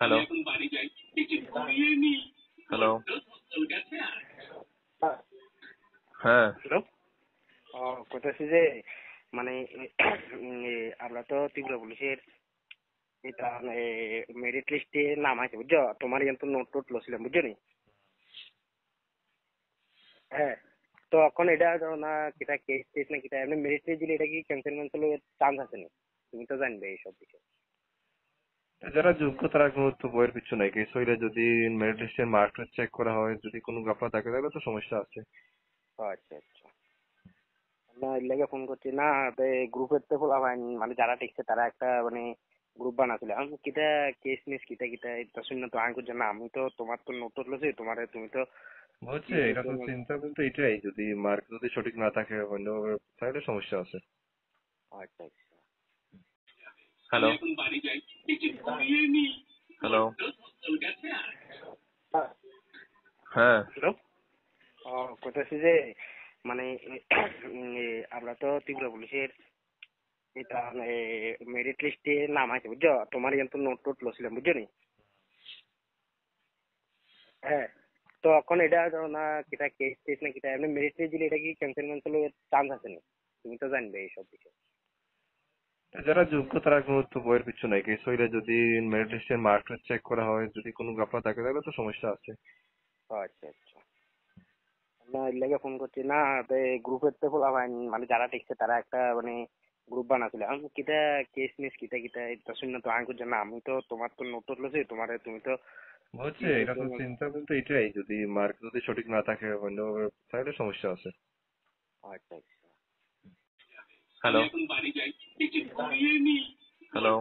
Hello hello হ্যাঁ hello. কইতাছি যে মানে আমরা তো ত্রিপুরা পুলিশের এটা মেরিট লিস্টে নাম আছে বুঝছো, তোমার তো নোট টোট লছিলাম বুঝছো নি। হ্যাঁ, তো এখন এটা ধরো না কিটা কেস টেস না কিটা এমনি মেরিট লিস্ট দিলে এটা কি ক্যান্সেল ম্যান্সেল চান্স আছে নি? তুমি তো জানবে এইসব বিষয়। যারা যোগ্য তারা কোনো তো বইয়ের পিছু নাই, কেস হইলে যদি মেরিট লিস্টের মার্ক চেক করা হয়, যদি কোনো গাফলা থাকে তাহলে তো সমস্যা আছে। আচ্ছা আচ্ছা, না এর লাগে ফোন করছি না, গ্রুপের তো বলা হয় মানে যারা টেকছে তারা একটা মানে গ্রুপ বানাছিল। আমি কিটা কেস মিস কিটা কিটা এটা শুনে তো আমি করছি না, আমি তো তোমার তো নোট লছি তোমার, তুমি তো বুঝছে, ইয়ে এটা করছো। তো চিন্তা বলতে এটাই, যদি মার্ক যদি সঠিক না থাকে অন্যভাবে তাহলে সমস্যা আছে। আচ্ছা আচ্ছা। হ্যালো হ্যালো হ্যাঁ হ্যালো। কইতাছি যে মানে আমরা তো ত্রিপুরা পুলিশের এটা মেরিট লিস্টে নাম আছে বুঝছো, তোমার তো নোট টোট লছিলাম বুঝছো নি। হ্যাঁ, তো এখন এটা ধরো না কিটা কেস টেস না কিটা এমনি মেরিট লিস্ট দিলে এটা কি ক্যান্সেল ম্যান্সেল চান্স আছে নি? তুমি তো জানবে এইসব বিষয়। যারা যোগ্য তারা কোনো তো বইয়ের পিছু নাই, কেস হইলে যদি মেরিট লিস্টের মার্ক চেক করা হয়, যদি কোনো গাফলা থাকে তাহলে তো সমস্যা আছে। আচ্ছা আচ্ছা, না এর লাগে ফোন করছি না, গ্রুপের তো বলা হয় মানে যারা টেকছে তারা একটা মানে গ্রুপ বানাছিল। আমি কিটা কেস মিস কিটা কিটা এটা শুনে তো আমি করছি না, আমি তো তোমার তো নোট লছি তোমার, তুমি তো বুঝছে, ইয়ে এটা করছো। তো চিন্তা বলতে এটাই, যদি মার্ক যদি সঠিক না থাকে অন্যভাবে তাহলে সমস্যা আছে। আচ্ছা আচ্ছা। Hello hello